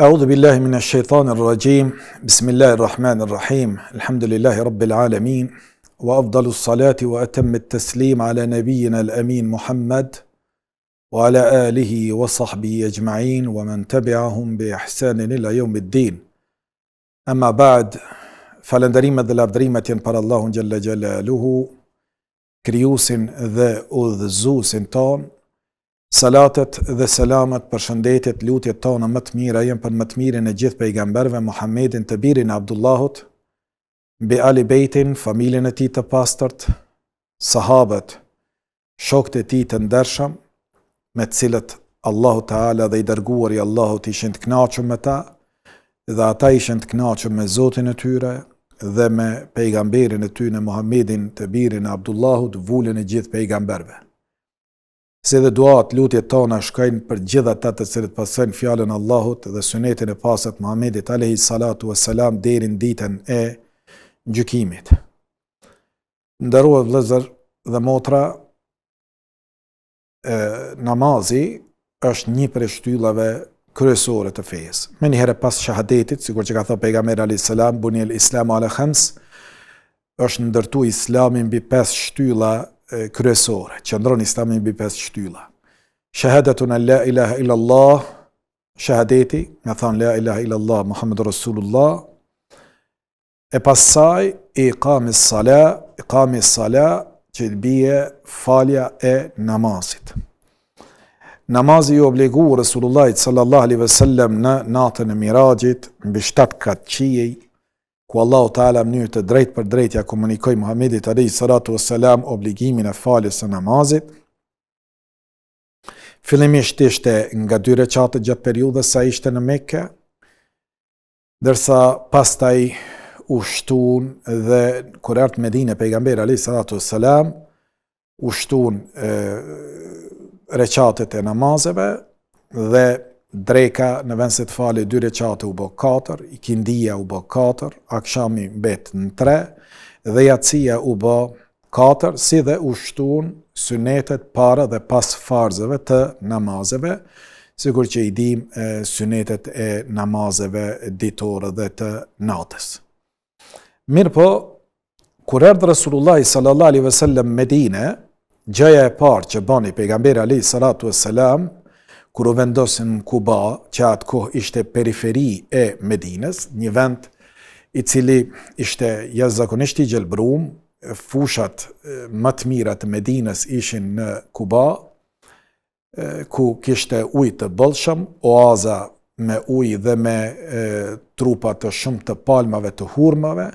أعوذ بالله من الشيطان الرجيم بسم الله الرحمن الرحيم الحمد لله رب العالمين وأفضل الصلاة وأتم التسليم على نبينا الأمين محمد وعلى آله وصحبه أجمعين ومن تبعهم بإحسان إلى يوم الدين. أما بعد falënderimet dhe lavdërimet për Allahun xhalla xjalaluhu, krijuesin dhe udhëzuesin ton. Salatet dhe selamet, përshëndetjet, lutjet tona më të mira janë për më të mirin e gjithë pejgamberëve, Muhammedin të birin e Abdullahut, mbi Ali Bejtin, familjen e tij të pastërt, sahabët, shokët e tij të ndershëm, me të cilët Allahu Teala dhe i dërguari i Allahut ishin të kënaqur me ta, dhe ata ishin të kënaqur me Zotin e tyre dhe me pejgamberin e tyre Muhammedin të birin e Abdullahut, vulën e gjithë pejgamberëve. Se dhe duat, lutjet tona shkojnë për gjithë ata të cilët pasojnë fjalën e Allahut dhe sunetin e pasët Muhammedit alayhi salatu wassalam deri në ditën e gjykimit. Nderuar vëllezër dhe motra, namazi është një prej shtyllave kryesore të fesë. Me njëherë pas shahadetit, sikur që ka thënë pejgamberi alayhi salam, buniyal islamu ala khams, është ndërtu Islami mbi 5 shtylla kryesore, qëndron Islami mbi 5 shtylla. Shahadatun an la ilaha illa Allah, shahadeti, me thënë la ilaha illa Allah Muhammedur Rasulullah, e pas saj iqamis sala, që të bie falja e namazit. Namazi i obligu Resulullahit sallallahu alaihi wasallam në natën e Mirajit, mbi 7 kat qiej, ku Allahu Teala mënyrë të drejt për drejt ja komunikoi Muhammedit alayhi salatu wassalam obligimin e faljes së namazit. Fillimisht ishte nga 2 rekate gjatë periudhës sa ishte në Mekke, ndërsa pastaj u shtun dhe kur erdhi në Medinë pejgamberi alayhi salatu wassalam u shtun reqatet e namazeve dhe dreka në vend se të fali 2 rekate u bë 4, ikindia u bë 4, akshami mbet në 3 dhe yatsia u bë 4, si dhe u shtun sunetet para dhe pas farzeve të namazeve, sikur që i dim sunetet e namazeve ditore dhe të natës. Mirë po, kur erdhi Resulullah sallallahu alaihi wasallam Medinë, gjëja e parë që bani pejgamberi alayhi salatu wassalam, kur u vendosin në Kuba, që atë kohë ishte periferi e Medinës, një vend i cili ishte jashtëzakonisht i gjelbrum, fushat më të mira të Medinës ishin në Kuba, ku kishte ujë të bollshëm, oaza me ujë dhe me trupa të shumë të palmave të hurmave.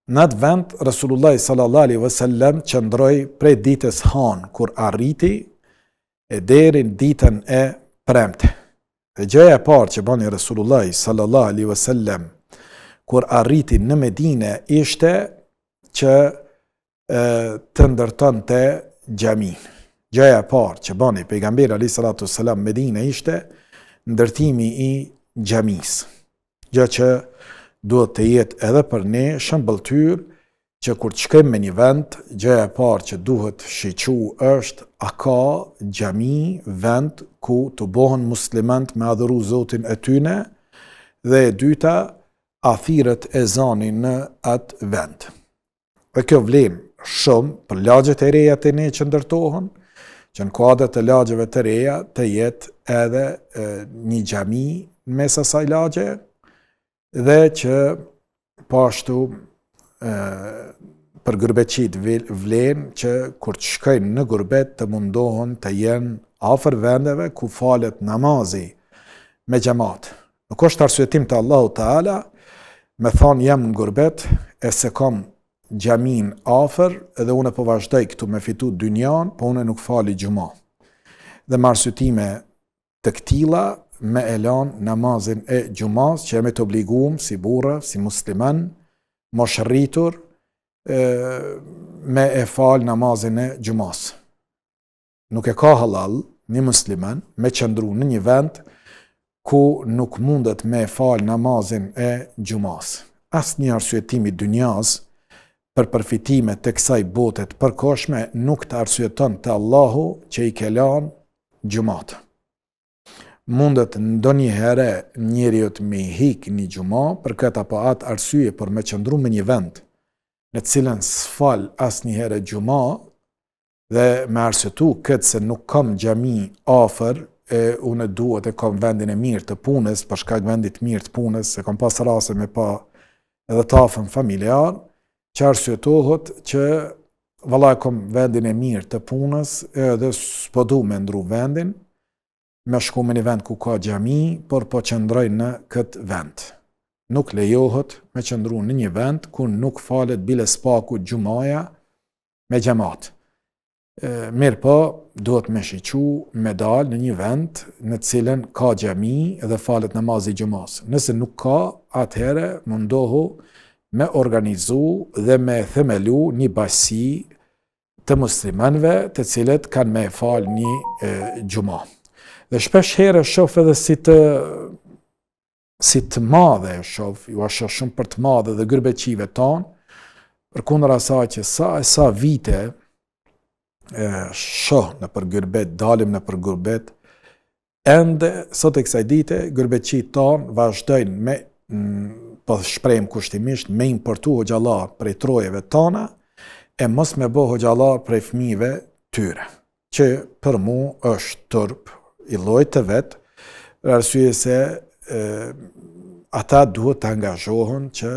Në atë vend, Resulullah sallallahu alaihi wasallam qëndroi prej ditës Han, kur arriti, e deri në ditën e premte. Dhe gjëja e parë që bani Resulullah sallallahu alaihi wasallam kur arriti në Medinë ishte që të ndërtonte xhamin. Gjëja e parë që bani pejgamberi alayhi salatu wassalam në Medinë ishte ndërtimi i xhamisë. Gjë që duhet të jetë edhe për ne shëmbëltyr që kur të shkojmë me një vend, gjëja e parë që duhet shiqu është a ka xhami, vend ku të bohen muslimant me adhuru Zotin e tyne, dhe e dyta, a thirret ezanin në atë vend. Dhe kjo vlen shumë për lagjet e reja të ne që ndërtohen, që në kuadrat e lagjeve të reja të jetë edhe një xhami në mes asaj lagje, dhe që pashtu për gurbeqit vlen që kur të shkojnë në gurbet të mundohen të jenë afër vendeve ku falet namazi me xhamat. Nuk është arsyetim të Allahu Teala me thonë jam në gurbet e se kam xhamin afër edhe unë po vazhdoj këtu me fitu dynjan, po unë nuk fali xhuma. Dhe me arsyetime të këtilla me elan namazin e xhumas që jemi të obliguar si burra, si musliman, moshërritur, me e fal namazin e xhumas. Nuk e ka halal një musliman me qëndru në një vend ku nuk mundet me e fal namazin e xhumas. Asnjë arsyetim i dynjas për përfitimet të kësaj bote të përkohshme nuk të arsyeton te Allahu që i ke lënë xhumat. mundet ndonjëherë njeriu të me hik një xhumë për këtë apo atë arsye për me qëndru me një vend në të cilën s'fal asnjëherë xhumë dhe me arsyetu këtë se nuk kam xhami afër, unë duhet e kam vendin e mirë të punës, për shkak vendit mirë të punës, se kam pas raste me pa edhe tafën familjar, që arsyetohet që valla kam vendin e mirë të punës edhe s'po du me ndru vendin, me shku me një vend ku ka xhami, por po qëndroj në këtë vend. Nuk lejohet me qëndru në një vend ku nuk falet bile spaku xhumaja me xhamat. Mirë po, duhet me shiqu, me dal në një vend në cilën ka xhami dhe falet namazi xhumas. Nëse nuk ka, atëherë mundohu me organizu dhe me themelu një bashkësi të muslimanëve të cilët kanë me fal një xhuma. Dhe shpesh herë shoh edhe si të madhe shoh, ju shoh shumë për të madhe dhe gërbeqive tonë, përkundër asaj që sa vite shoh në për gërbet, dalim në për gërbet, ende sot e kësaj dite gërbeqit tonë vazhdojnë me, po shprejmë kushtimisht, me importu hoxhallar prej trojeve tona, e mos me bo hoxhallar prej fëmijëve tyre, që për mu është turp i llojit të vet, për arsye se ata duhet të angazhohen që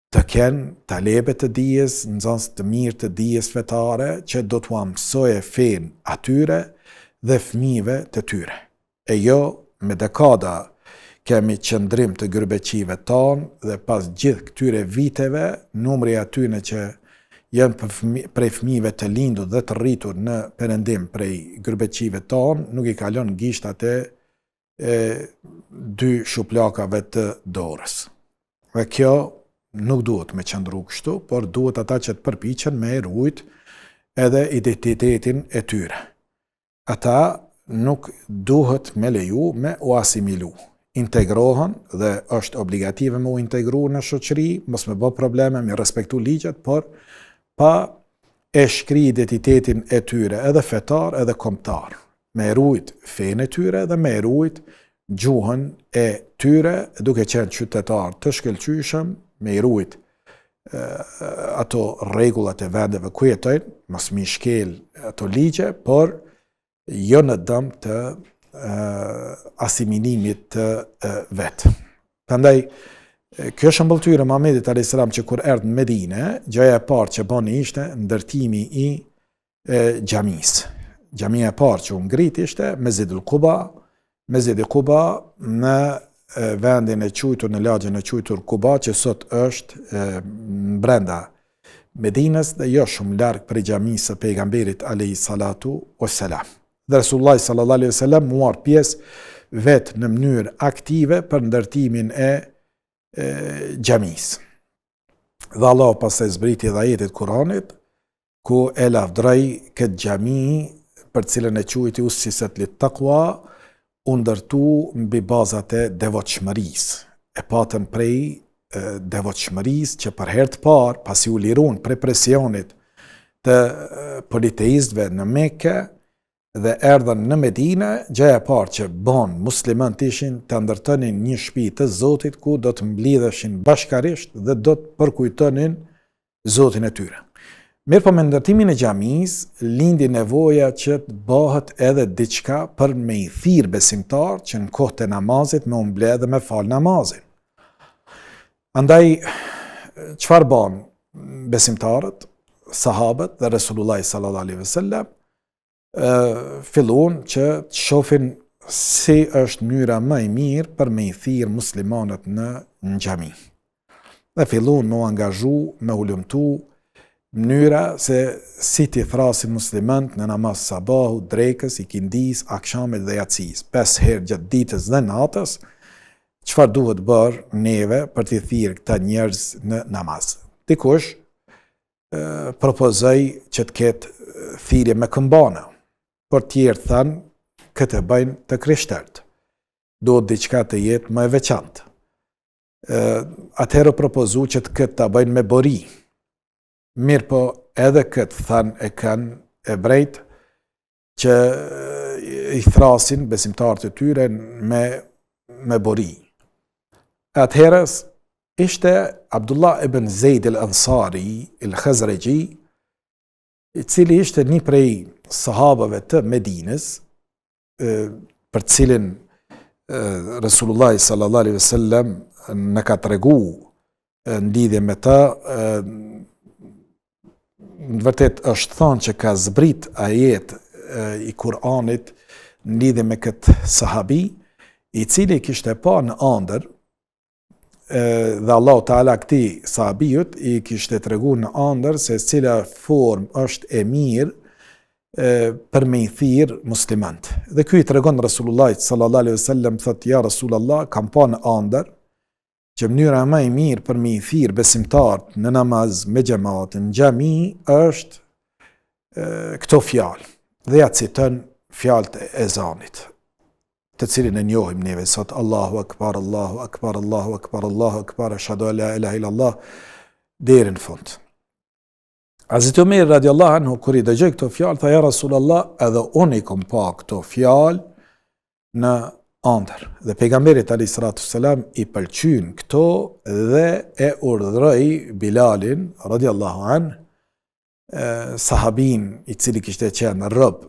të kenë talebe të dijes, nxënës të mirë të dijes fetare, që do t'u mësojë fen atyre dhe fëmijëve të tyre. E jo me dekada kemi qëndrim të gërbeqive tonë dhe pas gjithë këtyre viteve, numri atyre që janë prej fëmijëve të lindur dhe të rritur në perëndim prej gërbeqive tonë, nuk i kalon gishtat e dy shuplakave të dorës. Dhe kjo nuk duhet me qëndru kështu, por duhet ata që të përpiqen me rujt edhe identitetin e tyre. Ata nuk duhet me leju me u asimilu. Integrohen dhe është obligative me u integru në shoqëri, mos me bë probleme, me respektu ligjet, por pa e shkri identitetin e tyre, edhe fetar, edhe kombëtar. Me rujt fen e tyre dhe me rujt gjuhën e tyre, duke qenë qytetar të shkëlqyshëm, me rujt ato rregullat e vendeve ku jetojnë, mos mi shkel ato ligje, por jo në dëm të asimimit të vetë. Prandaj, kjo shëmbëltyre Muhamedit a.s. që kur erdhi në Medinë, gjëja e parë që bani ishte ndërtimi i xhamisë. Xhamia e parë që u ngrit ishte Mesjidul Quba, Mesjidi Quba në vendin e quajtur, në lagjen e quajtur Quba, që sot është brenda Medinës dhe jo shumë larg prej xhamisë së pejgamberit alayhi salatu wassalam. Dhe Resulullah sallallahu alaihi wasallam marr pjesë vetë në mënyrë aktive për ndërtimin e xhamisë. Dhe Allah pastaj zbriti dhe ajetet Kuranit ku e lavdroi këtë xhami për cilën e quajti ussiset lit taqwa, u ndërtu mbi bazat e devotshmërisë. E patën prej devotshmërisë që për herë të parë, pasi u lirun prej presionit të politeistëve në Mekë dhe erdhën në Medinë, gjëja e parë që bon muslimanët ishin të ndërtonin një shtëpi të Zotit ku do të mblidheshin bashkarisht dhe do të përkujtonin Zotin e tyre. Mirë po me ndërtimin e xhamisë, lindi nevoja që të bëhet edhe diçka për me i thirr besimtar që në kohët e namazit me u mbledh dhe me fal namazin. Andaj, çfarë bën besimtarët, sahabët dhe Resulullah sallallahu alaihi wasallam, fillon që të shohin si është mënyra më e mirë për me i thirr muslimanët në xhami. Dhe fillon me u angazhu, me u lumtu mënyra se si t'i thrasin muslimanët në namaz sabahu, drekës, ikindis, akshamit dhe jacis, 5 herë gjatë ditës dhe natës, çfarë duhet bërë neve për t'i thirrë këta njerëz në namaz. Dikush propozoi që të ketë thirrje me këmbana, por tjerë thanë këtë bëjnë të krishterët. Duhet diçka të jetë më e veçantë. Atëherë propozu që të këtë ta bëjnë me bori. Mirë po edhe këtë thanë e kanë ebrejt që i thrasin besimtarët e tyre me bori. Atëherës ishte Abdullah ibn Zeid al-Ansari, al-Khazraji, i cili ishte një prej sahabëve të Medinës, për cilin Resulullah sallallahu alaihi wasallam në ka tregu në lidhje me ta, në vërtet është thonë që ka zbrit ajet i Kur'anit në lidhje me këtë sahabi, i cili kishte pa në ëndër, dhe Allahu Teala këtij sahabijut i kishte tregu në ëndër se cila formë është e mirë për me i thirr muslimant. Dhe ky i tregon Resulullah sallallahu alaihi wasallam, thotë ja Resulullah, kam pa në ëndër që mënyra më e mirë për me i thirr besimtarët në namaz me xhamat në xhami është këto fjalë. Dhe ja citon fjalët e ezanit, të cilin e njohim neve sot: Allahu akbar, Allahu akbar, Allahu akbar, Allahu akbar, ashhadu an la ilaha illallah, deri në fund. Hazreti Omer radiallahu anhu kur i dëgjoi këto fjalë, tha ja Rasulullah, edhe unë i kam pa këto fjalë në ëndër. Dhe pejgamberit alayhis salatu wassalam i pëlqyn këto dhe e urdhëroi Bilalin radiallahu anhu, sahabin i cili kishte qenë rob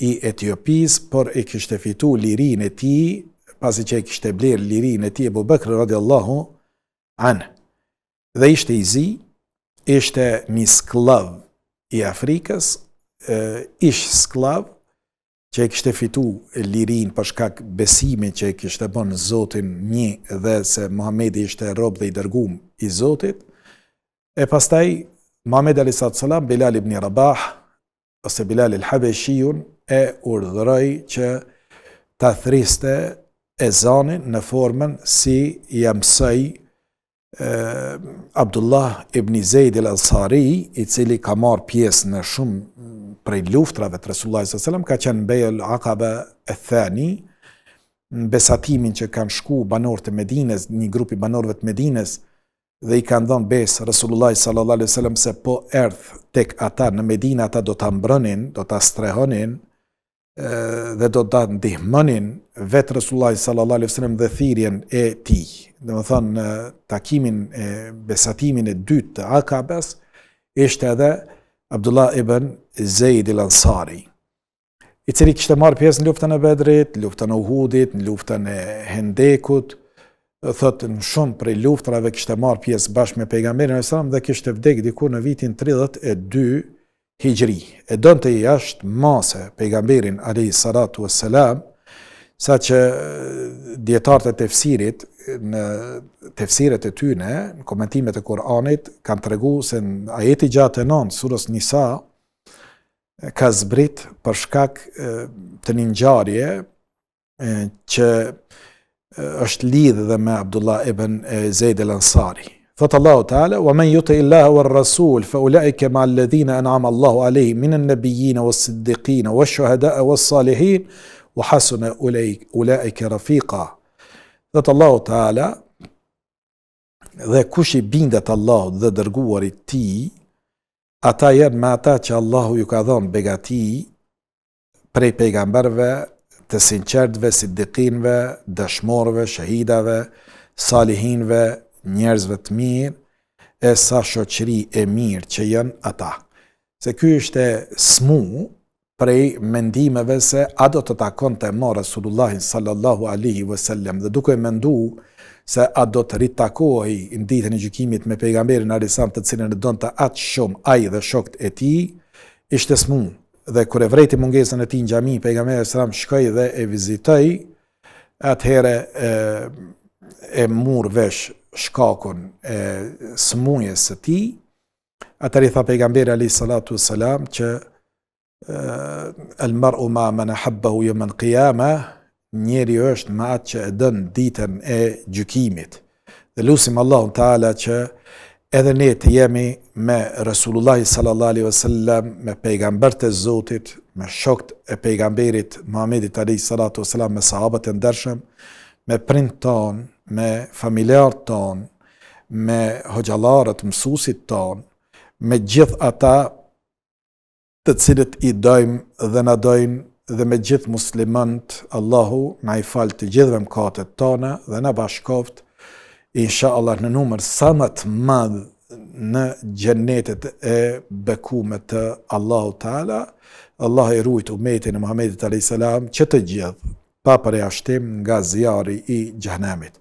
i Etiopis, por i kishte fitu lirin e tij, pasi që i kishte bler lirin e tij Abu Bakr radiallahu anhu. Dhe ishte i zi, ishte një sklav i Afrikës, ish sklav që i kishte fitu lirin për shkak besimin që i kishte bën Zotin një dhe se Muhamedi ishte rob dhe i dërguar i Zotit. E pastaj Muhamedi alayhis salam Bilal ibn Rabah ose Bilal el-Habeshiyun e urdhëroi që ta thriste ezanin në formën si ja mësoi Abdullah ibn Zeid al-Ansari, i cili ka marrë pjesë në shumë prej luftrave të Resulullah sallallahu alaihi wasallam, ka qenë Bejul Aqaba e-Thani, në besatimin që kanë shku banorët e Medinës, një grupi banorëve të Medinës, dhe i kanë dhënë besë Resulullah sallallahu alaihi wasallam se po erdh tek ata në Medinë, ata do ta mbrënin, do ta strehonin dhe do ta ndihmonin vetë Resulullah sallallahu alaihi wasallam dhe thirrjen e tij. Domethënë takimin e besatimin e dytë të Akabas ishte edhe Abdullah ibn Zeid al-Ansari, i cili kishte marrë pjesë në luftën e Bedrit, luftën e Uhudit, në luftën e Hendekut. Thotë në shumë prej luftrave kishte marrë pjesë bashkë me pejgamberin e Islam dhe kishte vdekë diku në vitin 32 Hijri. E donte i jashtë mase pejgamberin alayhis salatu wassalam, saqë dietarët e tefsirit në tefsiret e tyre, në komentimet e Kur'anit, kanë treguar se në ajeti gjatë 9 surës Nisa ka zbrit për shkak të një ngjarje që është lidhë dhe me Abdullah ibn Zeid al-Ansari. Thotë Allahu Teala: "Wa man yuti Allaha war Rasul fa ulaika ma alladhina an'ama Allahu alayhim min an-nabiyyin was-siddiqin wash-shuhada'a was-salihin wa hasuna ulaika rafiqa." Thotë Allahu Teala, dhe kush i bindet Allahut dhe dërguarit të tij, ata janë me ata që Allahu ju ka dhënë begati prej pejgamberëve, të sinqertëve, siddiqinëve, dëshmorëve, shahidave, salihinëve, njerëzve të mirë, e sa shoqëri e mirë që janë ata. Se ky ishte smu prej mendimeve se a do të takonte më Resulullahin sallallahu alaihi wasallam, dhe duke mendu se a do të ritakohej në ditën e gjykimit me pejgamberin alayhis salam, të cilën e donte aq shumë ai dhe shokët e tij, ishte smu. Dhe kur e vreti mungesën e tij në xhami, pejgamberi sallallahu alaihi wasallam shkoi dhe e vizitoi, atëherë e mur vesh shkakun e smujës së tij. Atëherë i tha pejgamberi alayhis salatu wassalam që al-mar'u ma man ahabbahu yawm al-qiyamah, njeri është me atë që e dën ditën e gjykimit. Dhe lutim Allahun Teala që edhe ne të jemi me Resulullah sallallahu alaihi wasallam, me pejgambert e Zotit, me shokët e pejgamberit Muhamedit alayhi salatu wasalam, me sahabët e ndershëm, me prindët tonë, me familjarët tonë, me hoxhallarët, mësuesit tonë, me gjithë ata të cilët i dojmë dhe na dojnë dhe me gjithë muslimant, Allahu na i falë të gjithëve mëkatet tona dhe na bashkoft, insha Allah, në numër sa më të madh në gjennetet e bekume të Allahu Teala. Allah i ruajt umetin e Muhamedit a.s. që të gjithë, pa përjashtim nga zjarri i xhenemit.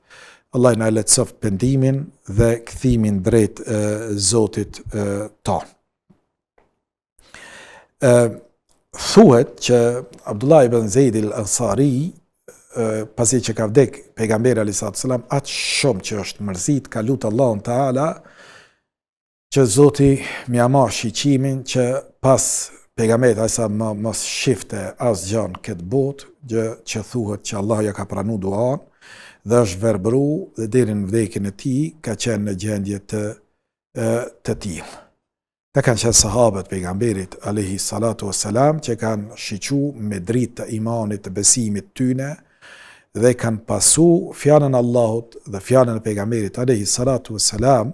Allah na lehtësoft pendimin dhe kthimin drejt Zotit ton. Thuhet që Abdullah ibn Zeid al-Ansari, pasi që ka vdek pejgamberi a.s. atë shumë që është mërzit, ka lutë Allahun Teala që Zoti m'ia marr shiqimin që pas pejgamberit a.s. mos shifte asgjë në këtë botë, gjë që thuhet që Allah ja ka pranuar duan dhe është verbru dhe deri në vdekjen e tij ka qenë në gjendje të tillë. Të kanë qenë sahabët pejgamberit alayhi salatu wassalam që kanë shiqu me dritë të imanit të besimit tyne dhe kanë pasu fjalën e Allahut dhe fjalën e pejgamberit alayhi salatu wassalam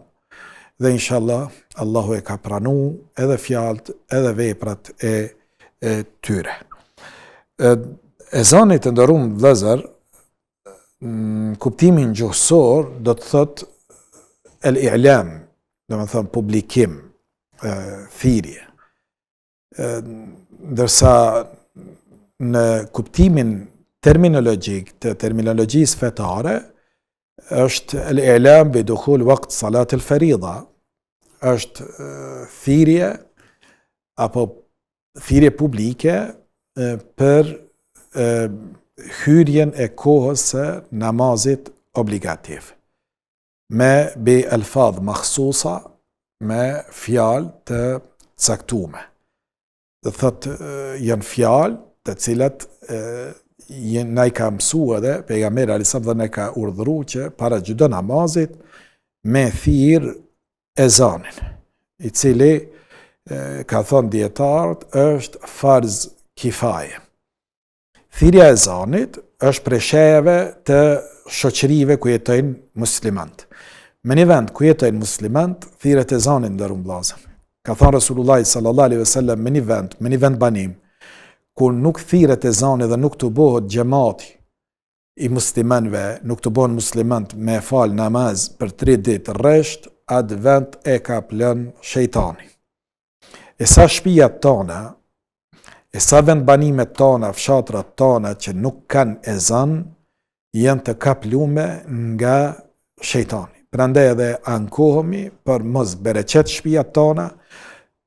dhe inshallah Allahu e ka pranu edhe fjalët edhe veprat e tyre. Ezani të nderuar vëllezër, kuptimin gjuhësor do të thot el-i'lam, do të thon publikim, thirrje. Ndërsa në kuptimin terminologjik të terminologjisë fetare është el-i'lam bi dukhul waqt salat al-farida, është thirrje apo thirrje publike për hyrjen e kohës së namazit obligativ. Me bi alfadh makhsusa, me fjalë të caktuara. Do thotë janë fjalë të cilat na i ka mësua dhe pejgamberi alayhis salam dhe na ka urdhëruar që para çdo namazit me thirr ezanin, i cili ka thënë dietarët është farz kifaje. Thirrja e ezanit është prej shejeve të shoqërive ku jetojnë muslimanët. Me një vend ku jetojnë muslimanët, thirret ezanin ndërmjet vëllezër. Ka thënë Resulullah sallallahu alaihi wasallam, me një vend banim kur nuk thirret ezani dhe nuk të bëhet xhamati i muslimanëve, nuk të bëhen muslimanët me fal namaz për 3 ditë rresht, atë vend e ka plën shejtani. E sa shtëpiat tona, e sa vend banimet tona, fshatrat tona që nuk kanë ezan, janë të kaplume nga shejtani. Prandaj edhe ankohemi për mos bereqet shtëpiat tona,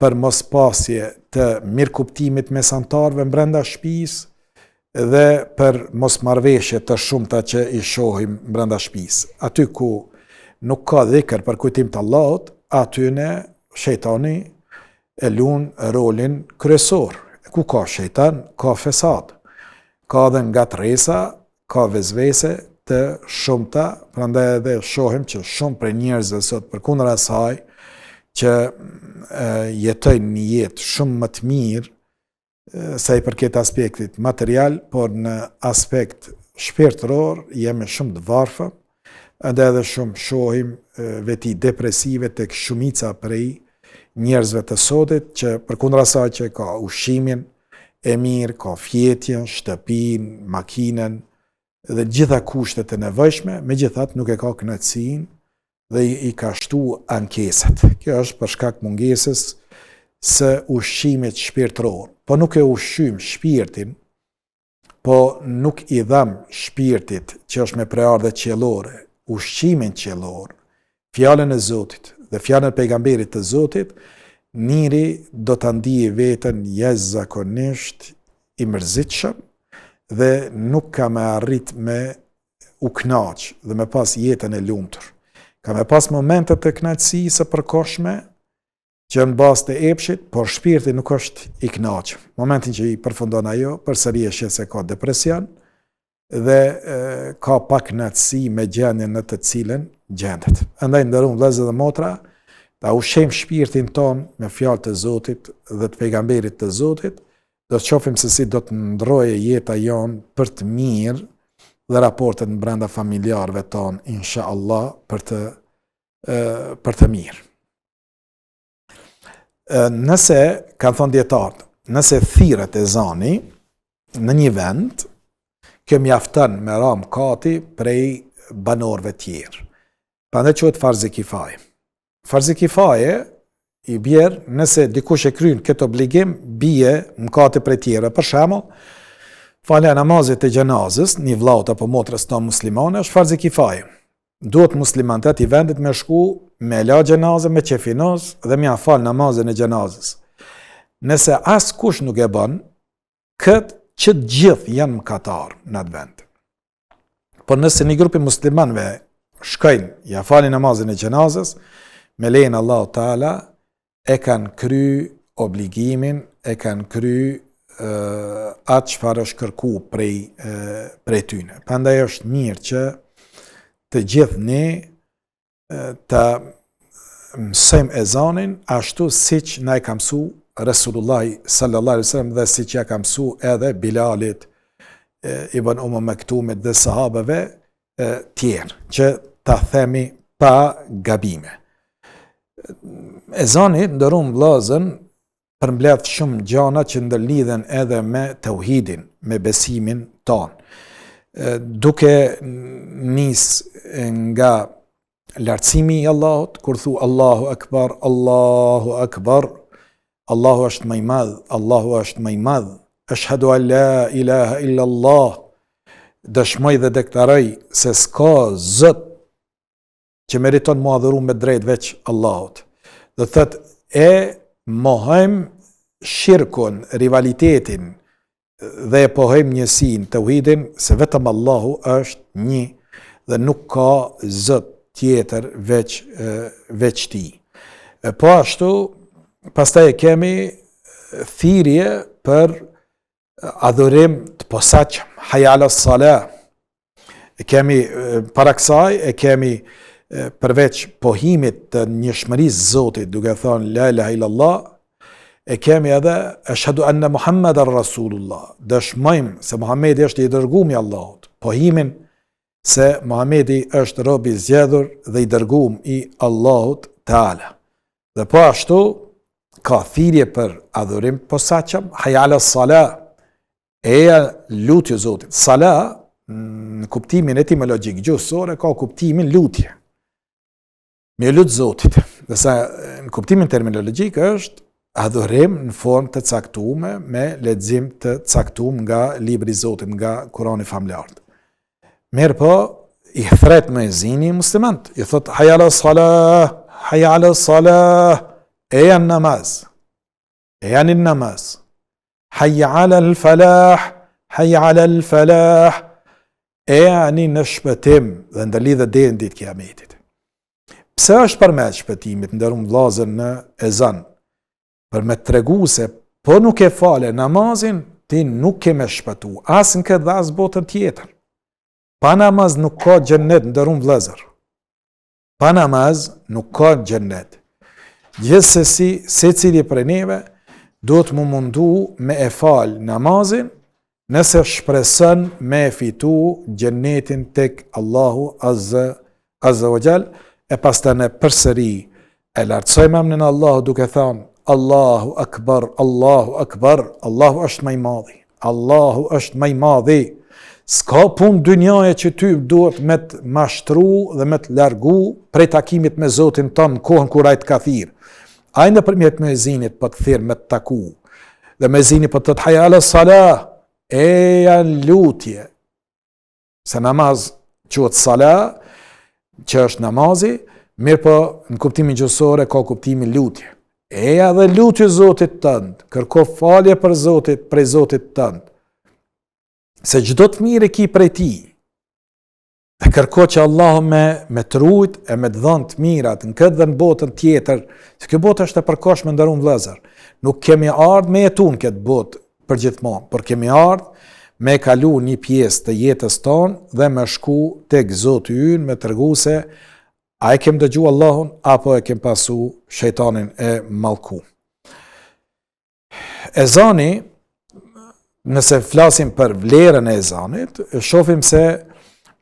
për mos pasje të mirëkuptimit mesantarëve brenda shtëpisë dhe për mos marrëveshje të shumta që i shohim brenda shtëpisë. Aty ku nuk ka dhikr për kujtim të Allahut, aty ne shejtani e lun rolin kryesor. Ku ka shejtan, ka fesad, ka dhe ngatresa, ka vezvese të shumta, prandaj edhe shohim që shumë prej njerëzve sot përkundër asaj që jetojnë një jetë shumë më të mirë sa i përket aspektit material, por në aspekt shpirtëror jemi shumë të varfëm, edhe shumë shohim veti depresive tek shumica prej njerëzve të sotit, që përkundër asaj që ka ushqimin e mirë, ka fjetjen, shtëpinë, makinën dhe gjitha kushtet e nevojshme, megjithatë nuk e ka kënaqësinë dhe i ka shtu ankesat. Kjo është për shkak mungesës së ushqimit shpirtëror. Po nuk e ushqym shpirtin, po nuk i dham shpirtit që është me preardhë qiellore, ushqimin qiellor, fjalën e Zotit dhe fjalën e pejgamberit të Zotit, njëri do ta ndijë veten jashtëzakonisht i mërzitshëm dhe nuk ka me arrit me u kënaq dhe me pas jetën e lumtur. Ka me pas momente të kënaqësisë së përkohshme që në bazë të epshit, por shpirti nuk është i kënaqur. Momentin që i përfundon ajo, përsëri e sheh se ka depresion dhe ka pak kënaqësi me gjendjen në të cilën gjendet. Andaj nderuar vëllezër dhe motra, ta ushqejmë shpirtin ton me fjalë të Zotit dhe të pejgamberit të Zotit, do të shohim se si do të ndroje jeta jon për të mirë dhe raportet në brenda familjarëve ton, inshallah, për të mirë. Nëse, kanë thënë dietarët, nëse thirret ezani në një vend, kjo mjafton me ra mkati prej banorëve tjerë. Prandaj quhet farz kifaje. Farz kifaje i bjerë nëse dikush e kryen këtë obligim, bie mkati prej tjerë. Për shembull, falja namazit e gjenazës, një vllaut apo motrës tonë muslimane, është farz kifaje. Duhet muslimanët i vendit me shku me la gjenazën, me qefinoz dhe me fal namazin e gjenazës. Nëse askush nuk e bën, këtë që të gjithë janë mëkatar në atë vend. Por nëse një grupi muslimanëve shkojnë, ja falin namazin e gjenazës, me lejen Allahu Teala e kanë kry obligimin, e kanë kry atë çfarë është kërku prej tyne. Prandaj është mirë që të gjithë ne të mësojmë ezanin ashtu siç na e ka mësu Resulullah sallallahu alaihi wasallam dhe siç ja ka mësu edhe Bilalit, Ibn Maktumit dhe sahabeve tjerë, që ta themi pa gabime. Ezani, ndërum vllazën, përmbledh shumë gjana që ndërlidhen edhe me tauhidin, me besimin tonë. Duke nis nga lartësimi i Allahut, kur thu Allahu Akbar, Allahu Akbar, Allahu është më i madh, Allahu është më i madh, ashhadu an la ilaha illa Allah, dëshmoj dhe deklaroj se s'ka zot që meriton mu adhuru me drejt veç Allahut. Dhe thët, e mohojmë shirkun, rivalitetin, dhe e pohojmë njësin, të uhidin, se vetëm Allahu është një, dhe nuk ka zot tjetër veç ti. Po ashtu, pastaj e kemi thirrje për adhurim të posaçëm, hayya ala salah. E kemi para kësaj, e kemi përveç pohimit të njëshmërisë Zotit, duke thënë la ilaha illallah, e kemi edhe ashhadu anna Muhammadan Rasulullah. Dëshmojmë se Muhamedi është i dërguar i Allahut. Pohimin se Muhamedi është robi i zgjedhur dhe i dërguar i Allahut Teala. Dhe po ashtu ka thirrje për adhurim posaçëm, hayya ala salah, lutje Zotit. Salah, në kuptimin etimologjik gjuhësor, ka kuptimin lutje. Me lutë Zotit. Dhe sa në kuptimin terminologjik është adhurim në formë të caktuar me lexim të caktuar nga libri i Zotit, nga Kurani famlar. Mirë po, i thret muezini muslimant, i thot hayya ala salah, hayya ala salah, e janë namaz, e janë në namaz, hayya ala al-falah, hayya ala al-falah, e janë në shpëtim dhe ndërlidhet deri në ditën e Kiametit. Pse është përmet shpëtimit, ndërum vllazën në ezan? Për me tregu se po nuk e fale namazin, ti nuk ke me shpëtu, as në këtë dhe as botën tjetër. Pa namaz nuk ka xhennet, ndërum vllazër. Pa namaz nuk ka xhennet. Gjithsesi, secili prej neve do të më mundu me e fal namazin, nëse shpreson me fitu xhennetin tek Allahu Azza wa Jall, e pastaj ne përsëri e lartësojmë emrin e Allahut duke thënë Allahu Akbar, Allahu Akbar, Allahu është më i madhi, Allahu është më i madhi. S'ka punë dynjaje që ty duhet me të mashtru dhe me të largu prej takimit me Zotin tonë në kohën kur ai të ka thirrë. Ai nëpërmjet muezinit po të thirr me të taku. Dhe muezini po të hayya ala salah, e janë lutje. Se namaz quhet salah, që është namazi, mirë po në kuptimin gjuhësor ka kuptimin lutje. Eja dhe lutje Zotit tënd, kërko falje për Zotit, prej Zotit tënd. Se çdo të mirë ki prej ti. E kërko që Allahu me të rujt e me të dhënë të mirat në këtë dhe në botën tjetër, se kjo botë është e përkohshme ndërum vëllezër. Nuk kemi ardhur me jetu në këtë botë përgjithmonë, por kemi ardhur me kalu një pjesë të jetës tonë dhe me shku tek Zoti ynë me tregu se a e kem dëgju Allahun apo e kem pasu shejtanin e mallku. Ezani, nëse flasim për vlerën e ezanit, shohim se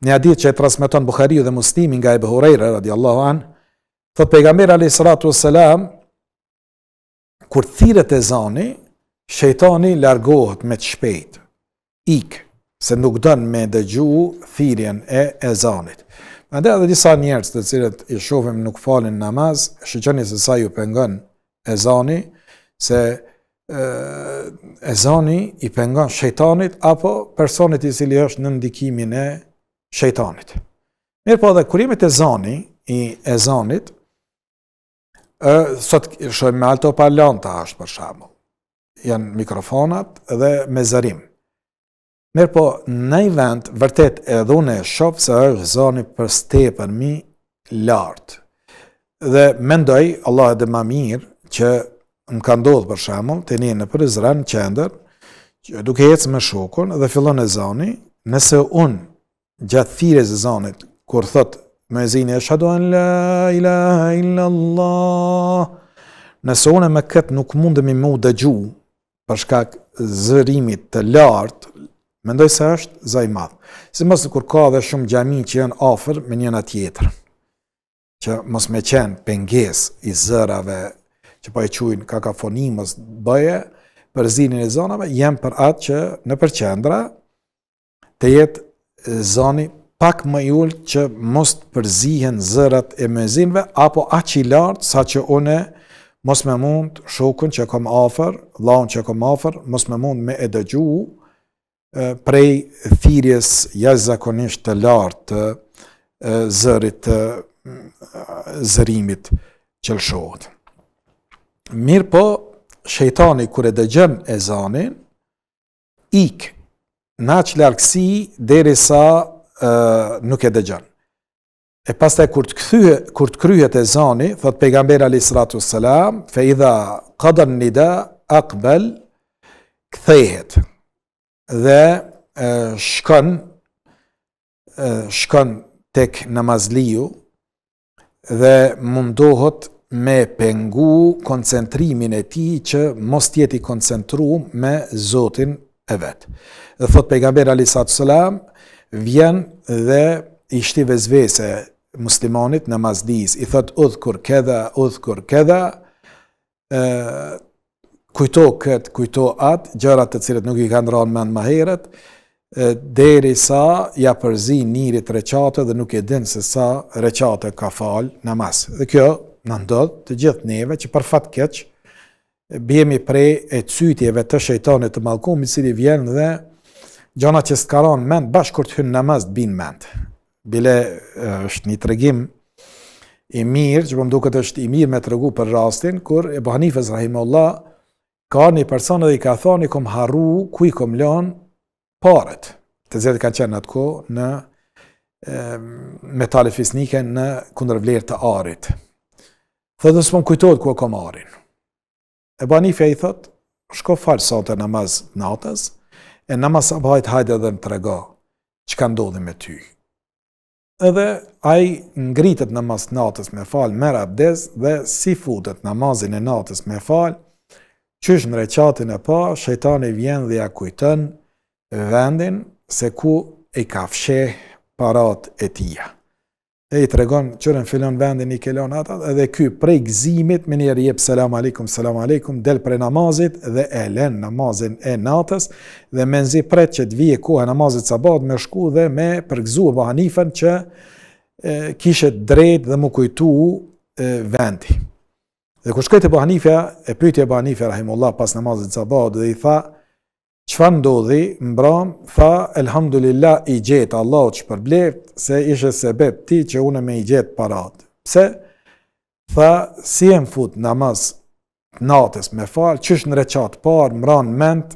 në hadith që e transmeton Buhariu dhe Muslimi nga Ebu Hurajra radiallahu an, thot pejgamberi alayhi salatu wassalam, kur thirret ezani, shejtani largohet me të shpejt, se nuk dënë me dëgju thirrjen e ezanit. Andaj edhe disa njerëz të cilët i shohim nuk falin namaz, shëqeni se sa ju pengon ezani, se ezani i pengon shejtanit apo personit i cili është në ndikimin e shejtanit. Mirë po dhe kurimet i ezanit, sot shohim me altoparlanta është për shembull. Janë mikrofonat dhe me zërim. Mirë po, në i vend, vërtet edhe unë e shoh se është ezani për stepën mi lartë. Dhe mendoj, Allah edhe ma mirë, që më ka ndodhur për shembull, të një në Prizren, në qendër, që duke ecë me shokun dhe fillon ezani, nëse unë gjatë thirrjes e ezanit, kur thot muezini ashhadu an la ilaha illa Allah, nëse unë me këtë nuk mundemi më u dëgju për shkak zërimit të lartë, mendoj se është zë i madh. Sidomos kur ka dhe shumë xhami që janë afër me njëra tjetër, që mos me qenë pengesë i zërave që po e quajnë kakafoni mos bëje për zinin e zonave, janë për atë që në përqendra të jetë zoni pak më i ulët që mos të përzihen zërat e muezinëve apo aq i lartë sa që une mos me mund shokun që kom afër, vllaun që kom afër, mos me mund me e dëgju prej thirrjes jashtëzakonisht të lartë të zërit të zërimit që lëshohet. Mirë po, shejtani kur e dëgjon ezanin, në aq largësi derisa nuk e dëgjon. E pastaj kur të kryhet ezani, thot pejgamberi alayhis salatu wassalam, fa idha qada an-nida aqbal, kthehet dhe shkon tek namazliu dhe mundohet me pengu koncentrimin e tij që mos tjeti koncentruar me Zotin e vet. Dhe thot pejgamberi alayhis salatu wassalam, vjen dhe i shti vezvese muslimanit namazdis, i thot udhkur kedha, kujto këtë, kujto atë, gjërat të cilët nuk i kanë rënë mend më herët, derisa ja përzi njërit recate dhe nuk e din se sa recate ka fal namaz. Dhe kjo na ndodh të gjithë neve që për fat keq bjemi prej e cytjeve të shejtanit të mallkuar, i cili vjen dhe gjana që s'ka rënë mend bashkë kur të hyn namaz të bin mend. Bile është një tregim i mirë, që po më duket është i mirë me tregu për rastin kur Ebu Hanifes rahimahullah ka një person dhe i ka thoni kom harru ku i kom lënë paret, të cilat kanë qenë atko në metale fisnike në kundër vlerë të arit. Thotë s'po më kujtohet ku e kom arin. Ebu Hanife i thot, shko falë sot e namaz natës, e namaz sabahit hajde dhe më trego çka ndodhi me ty. Edhe ai ngritet namaz natës me fal, merr abdes dhe si futet namazin e natës me fal, qysh në reqatin e parë, shejtani vjen dhe ja kujton vendin se ku i ka fsheh parat e tija. Dhe i tregon qërën filon vendin i kelon atat, edhe ky prej gëzimit me njerë jep selam aleikum, del prej namazit dhe e len namazin e natës dhe me nzi pret që të vije koha namazit sabat me shku dhe me përgzu Ebu Hanifen që kishe drejt dhe mu kujtu vendi. Dhe kur shkojt Ebu Hanifja, e pyeti Ebu Hanifja rahimullah pas namazit sabat dhe i tha, çfarë ndodhi mbram? Tha, elhamdulillah i gjetë Allah që përbleft, se ishe sebeb ti që une me i gjetë parat. Pse? Tha, si e më fut namaz natës me falë, qysh në reqat parë, mran ment,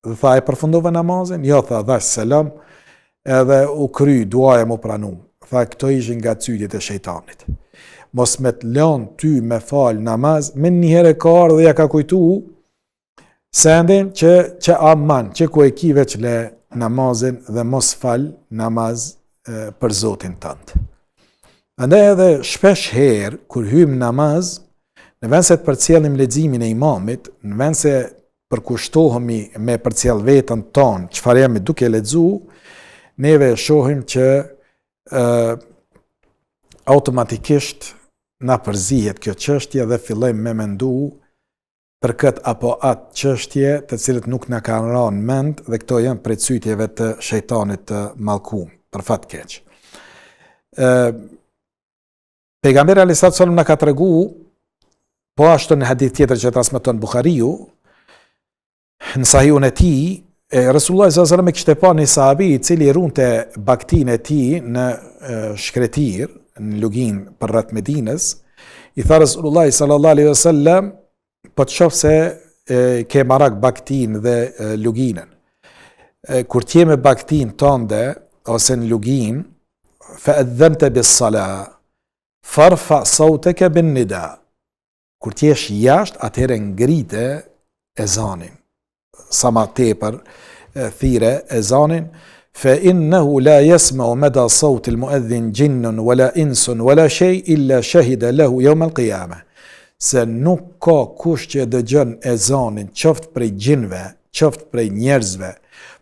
dhe tha, e përfundove namazin? Jo, tha, dhash selam, edhe u kry, duaja mu pranum. Tha, këto ishin nga cytjet e shejtanit. Mos me të lën ty me falë namaz, me njëherë ka ardhur dhe ja ka kujtu, sendin që aman, që ku e ki veç le namazin dhe mos fal namaz për Zotin tënd. Andaj edhe shpesh herë, kur hym namaz, në vend se të përcjellim leximin e imamit, në vend se përkushtohemi me përcjell veten tonë, çfarë jemi duke lexu, neve shohim që automatikisht na përzihet kjo çështje dhe fillojmë me mendu për këtë apo atë çështje të cilët nuk na kanë rënë mend dhe këto janë prej cytjeve të shejtanit të mallkuar, për fat keq. Pejgamberi alayhis salam na ka tregu, po ashtu në hadith tjetër që transmeton Buhariu, në sahihun e tij, Resulullah sallallahu alaihi wasallam kishte pa një sahabi i cili runte baktin e tij në shkretir, në lugin për rreth Medinës. I tha Resulullah sallallahu alaihi wasallam, po të shoh se ke marak baktin dhe luginën. Kur t'je me baktin tënde ose në lugin, fa adhanta bis-salah, farfa sautaka bin-nida. Kur t'jesh jashtë, atëherë ngrite ezanin. Sa ma tepër thire ezanin, fa innehu la yasma'u mada sauti al-mu'adhdhin jinnun wala insun wala shay illa shahida lahu yawm al-qiyamah. Se nuk ka kush që dëgjon ezanin, qoftë prej gjinve, qoftë prej njerëzve,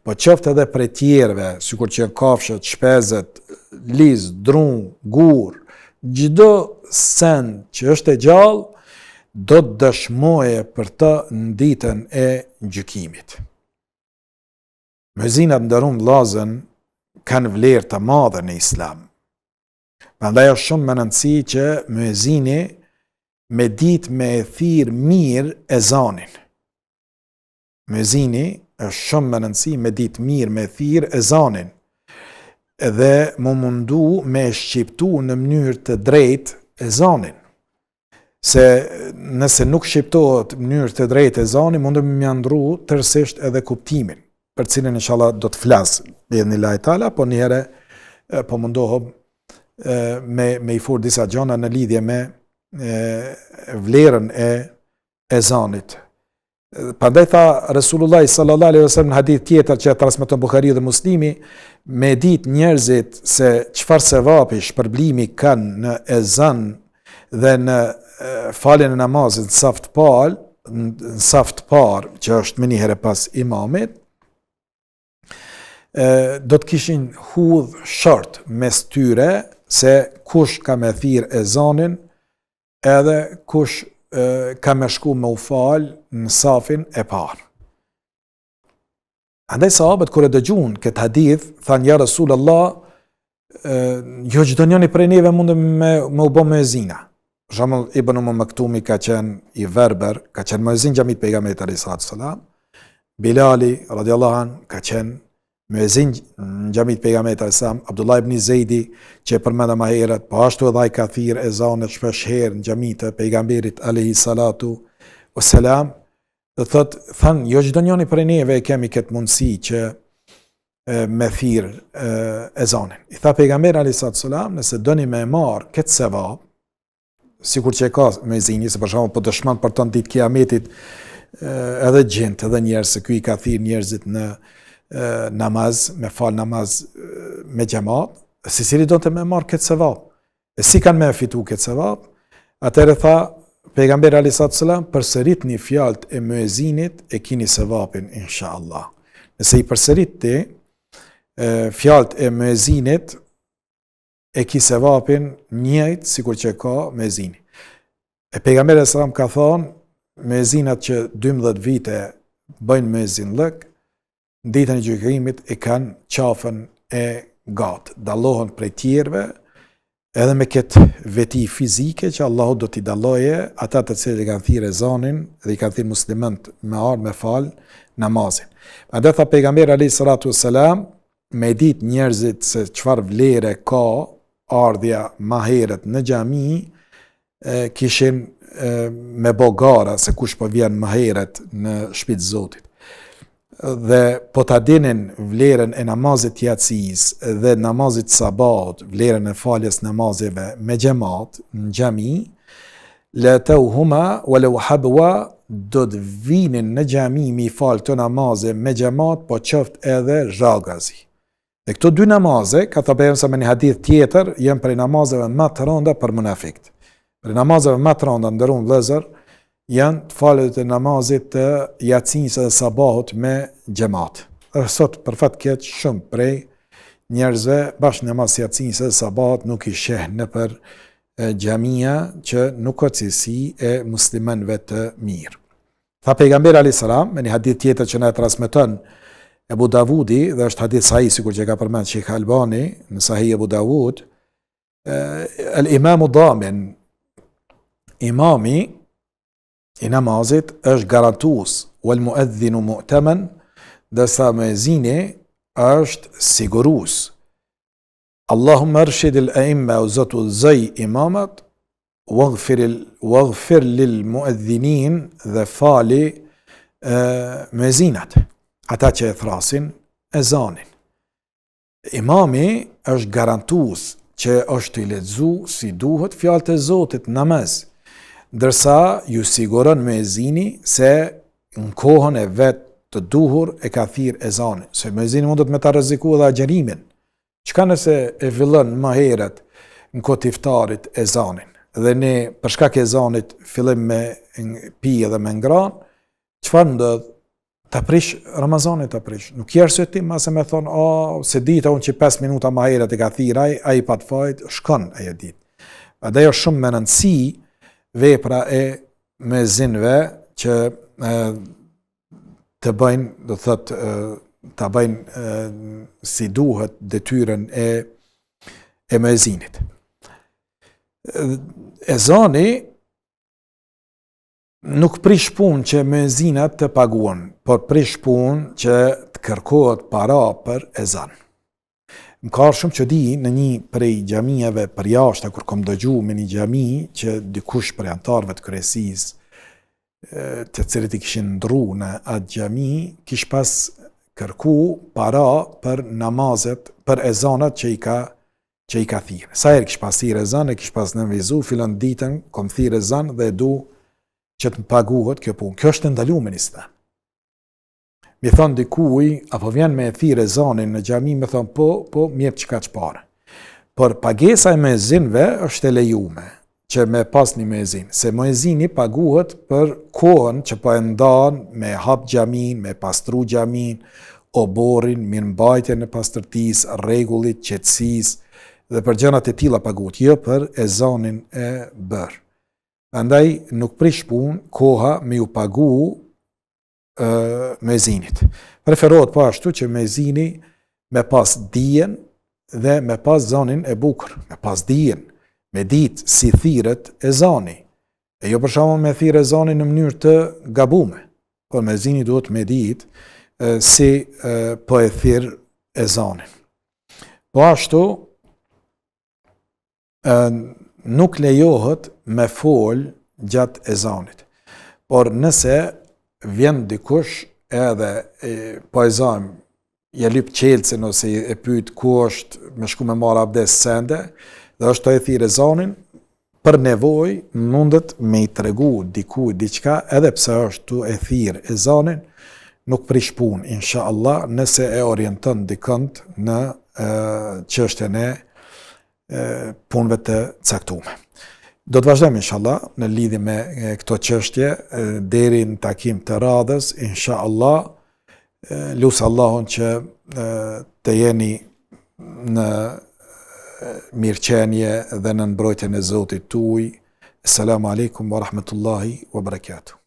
po qoftë edhe prej tjerëve, sikur që kafshët, shpezët, liz, drum, gur, çdo send që është e gjallë, do të dëshmoje për të në ditën e gjykimit. Mëzinat ndërum vllazën kanë vlerë të madhe në Islam. Prandaj është shumë më rëndësi që mëzini me ditë me e thirr mirë ezanin. Mëzini është shumë më rëndësi me ditë mirë me thirr ezanin. Edhe më mundu me shqiptu në mënyrë të drejtë ezanin. Se nëse nuk shqiptohet në mënyrë të drejtë ezanin, mundëm me mjandru tërësisht edhe kuptimin, për cilin inshallah do të flas bi'idhnillahi taala, po një herë po mundohem me i fur disa gjëra në lidhje me vlerën e ezanit. Prandaj tha Resulullah sallallahu alaihi wasallam në hadith tjetër që transmeton Buhariu dhe Muslimi, me ditë njerëzit se çfarë sevapi, shpërblimi kanë në ezan dhe në faljen e namazit në saft parë, që është më një herë pas imamit, do të kishin hudh short mes tyre se kush ka me thirr ezanin edhe kush ka me shku me u fal në safin e parë. Andaj sahabët kur e dëgjuan këtë hadith, thanë ja Rasulullah, jo çdo njëri prej neve mund me u bë muezina. Për shembull, Ibn Maktumi ka qenë i verbër, ka qenë muezin xhamit pejgamberit alayhis salam. Bilali radhiyallahu an ka qenë muezin xhamit pejgamberit alayhis salam. Abdullah ibn Zeidi që përmenda më herët, po ashtu edhe ai ka thirr ezanet shpesh herë në xhamit e pejgamberit alayhis salatu wassalam. Do thotë thanë jo çdo njëri prej neve kemi këtë mundësi që me thirr ezanin. I tha pejgamberi alayhis salam, nëse doni me marr këtë sevap, sikur që e ka muezini, se për shembull po dëshmon për ton ditë kiametit edhe gjint, edhe njerëz, se ky i ka thirr njerëzit në namaz, me fal namaz me xhamat, secili donte me marr këtë sevap. E si kanë me fitu këtë sevap? Atëherë tha pejgamberi alayhis salam, përsëritni fjalët e muezinit e keni sevapin inshallah. Nëse i përsëritni fjalët e muezinit, e ki sevapin njëjtë sikur që ka muezini. E pejgamberi sallam ka thonë, muezinat që 12 vite bëjnë muezinllëk, në ditën e gjykimit e kanë qafën e gatë, dallohen prej tjerëve, edhe me këtë veti fizike që Allahu do t'i dalloje ata të cilët kanë thirrë ezanin dhe i kanë thirrë muslimanët me ardh me fal namazin. Andaj tha pejgamberi alayhis salatu wassalam, me ditë njerëzit se çfarë vlere ka ardhja ma herët në xhami, kishin me bogara se kush po vjen ma herët në shtëpitë Zotit. Dhe po ta dinin vlerën e namazit yatsis dhe namazit sabat, vlerën e faljes namazeve me xhamat në xhami, la tawhuma walau habwa, do të vinin në xhami mi fal të namaze me xhamat, po qoftë edhe zhagazi. Dhe këto dy namaze, ka thënë sa me një hadith tjetër, janë prej namazeve më të rënda për munafikt. Prej namazeve më të rënda ndërun vëllezër janë të falet e namazit të yatsis dhe sabahut me xhamat. Sot për fat keq shumë prej njerëzve bash namaz yatsis dhe sabahut nuk i sheh nëpër xhamia që nuk ka cilësi e muslimanëve të mirë. Tha pejgamberi alayhis salam, me një hadith tjetër që na e transmeton Ebu Davudi, dhe është hadith sahih sikur që ka përmend Sheikh Albani në Sahih Ebu Davud, el-imamu damin, imami i namazit është garantues, wal muadhdhinu mu'taman, dërsa muezini është sigurues. Allahumma arshid al-a'imma, o Zot udhëzoj imamat, waghfir lil muadhdhinin, dhe fali muezinat, ata që e thrasin ezanin. Imami është garantues që është i lexu si duhet fjalët e Zotit namaz, ndërsa ju siguron muezini se në kohën e vet të duhur e ka thirr ezanin, se muezini mundet me ta rrezikue edhe agjerimin. Çka nëse e fillon më herët në kohë të iftarit ezanin, dhe ne për shkak e ezanit fillim me pi edhe me ngran, çfarë ndodh? Ta prish Ramazanin, ta prish. Nuk je arsyetim ma se me thon, se dita unë që 5 minuta më herët e ka thirr ai pat fajt, shkon ajo ditë. Andaj është shumë me rëndësi vepra e muezinëve që të bëjnë, do thot, ta bëjnë si duhet detyrën e muezinit. Ezani nuk prish punë që muezinat të paguën, por prish punë që të kërkohet para për ezan. Më ka shumë që di në një prej xhamive për jashtë, kur kom dëgju me një xhami që dikush prej antarëve të kryesisë, të cilët i kishin ndru në atë xhami, kish pas kërku para për namazet, për ezanat që i ka thirrë. Sa herë kish pas thirrë ezan, e kish pas nënvizu, fillon ditën, kom thirrë ezan dhe du që të më paguhet kjo punë. Kjo është ndaluar në Islam. Mi thon dikuj, apo vjen me thirrë ezanin në xhami, me thon po, më jep çka çfarë. Por pagesa e muezinëve është e lejuar që me pas një muezin, se muezini paguhet për kohën që po e ndan me hap xhamin, me pastru xhamin, oborrin, mirëmbajtjen e pastërtisë, rregullit, qetësisë dhe për gjërat e tilla paguhet, jo për ezanin e bër. Andaj nuk prish punë koha me ju pagu muezinit. Preferohet po ashtu që muezini me pas dijen dhe me pas zanin e bukur, me pas dijen, me ditë si thirret ezani. E jo për shembull me thirrë ezanin në mënyrë të gabuar, por muezini duhet me ditë si po e thirr ezanin. Po ashtu nuk lejohet me fol gjatë ezanit. Por nëse vjen dikush edhe po ezan, ja lyp qelcin ose e pyet ku është me shku me marr abdes sende, dhe është të e thirë ezanin, për nevojë mundet me i tregu dikujt diçka, edhe pse është të e thirë ezanin, nuk prish punë, inshallah, nëse e orienton dikënd në çështjen e punëve të caktuara. Do të vazhdojmë inshallah në lidhje me këto çështje deri në takim të radhës, inshallah. Lusë Allahun që të jeni në mirëqenie dhe në mbrojtjen e Zotit tuaj. Assalamu alaikum wa rahmatullahi wa barakatuh.